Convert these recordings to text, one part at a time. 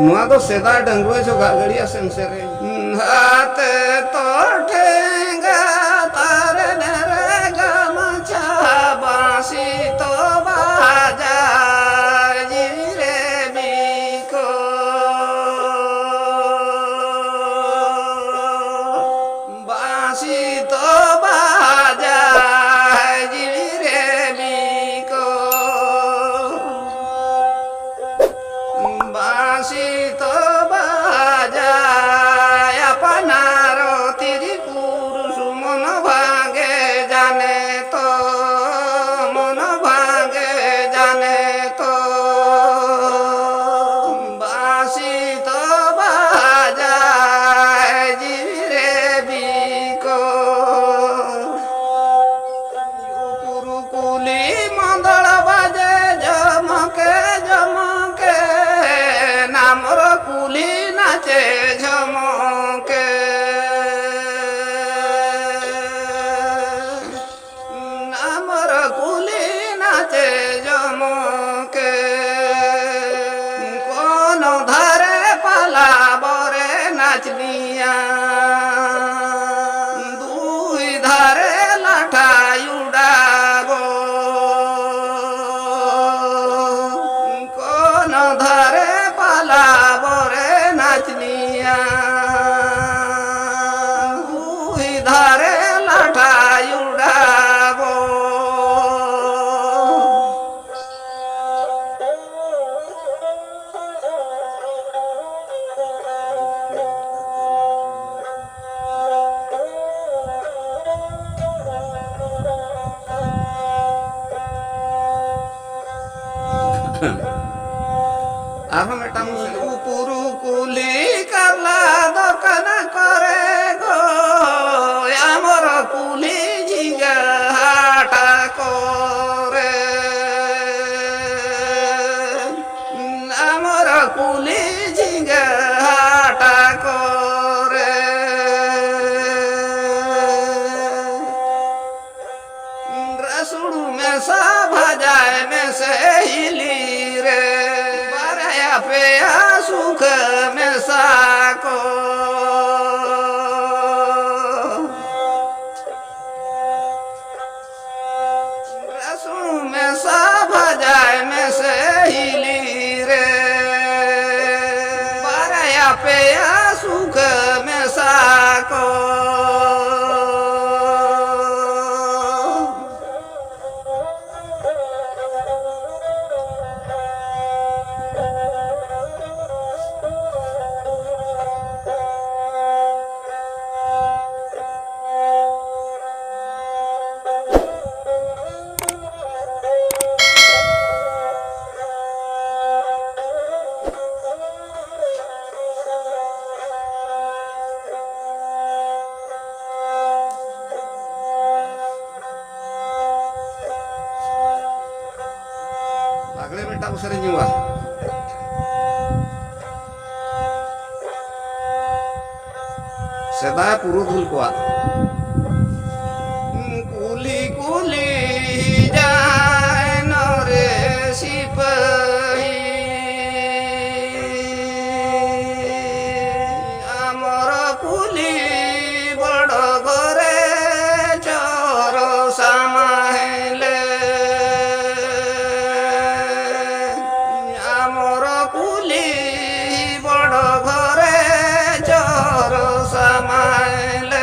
नुआ तो सेदा डंगुए जो गागड़िया सेंसरे हाथ तो ठेंगा तार नरेगा मचा बांसी तो बाजा जीरे बीको बांसी तो बाजा जीरे बीको बांसी तो बाजा अपना रो तेरी पुरुष मन भागे जाने तो मन भागे जाने तो बांसी तो बाजा जीरे बीको कुरुकुली मंदल बाजे जमके जमके नामर कुली नाचे झमके नामर कुली नाचे झमके कोन धारे पाला बरे नाचनिया दुई धारे लाठा उड़ाबो कोन धारे पाला बरे नाचनिया दुई धारे लाठा उड़ाबो आहो मेटा पुरु कुली करला दोकान करे गो आमर कुली झिंगा हाटा करे आमर कुली झिंगा हाटा करे रसुड़ में सा भजाए में से हिली रे बारया पे सुख में साको रसुड़ में सा भजाए में से हिली रे बारया पे सुख में साको Agre beta usare nyua seda puruthul koa kuli kuli jae nore sipahi amar kuli bada gore chor samahele amar kuli bada gore chor samahele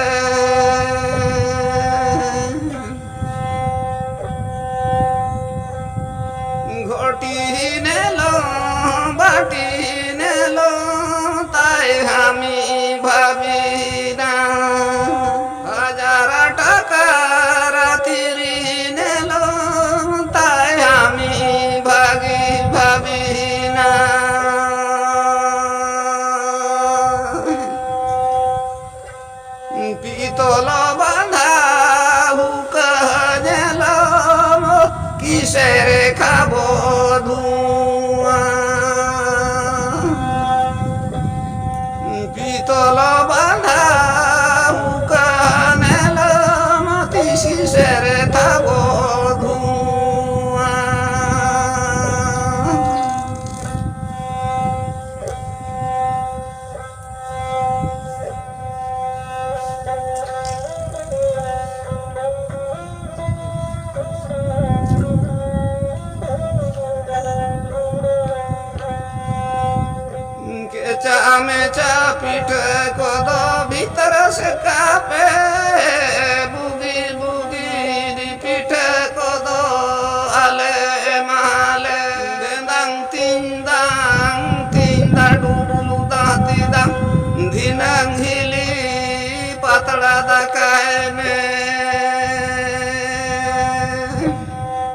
ঘটি নেলো বাটি নেলো তাই আমি ভাবি না হাজার টাকা রাতিরি নেলো তাই আমি ভাবি না পিতল বাঁধা হুকা জেল কিসের খাবো ধুয়া পিতল বাঁধা হুকা নেল কিসের খাবো ধুয়া পিঠে কদ ভিতর সে কাপে বুগি বুগি পিঠে কদ আলে মালে দেদাং তিন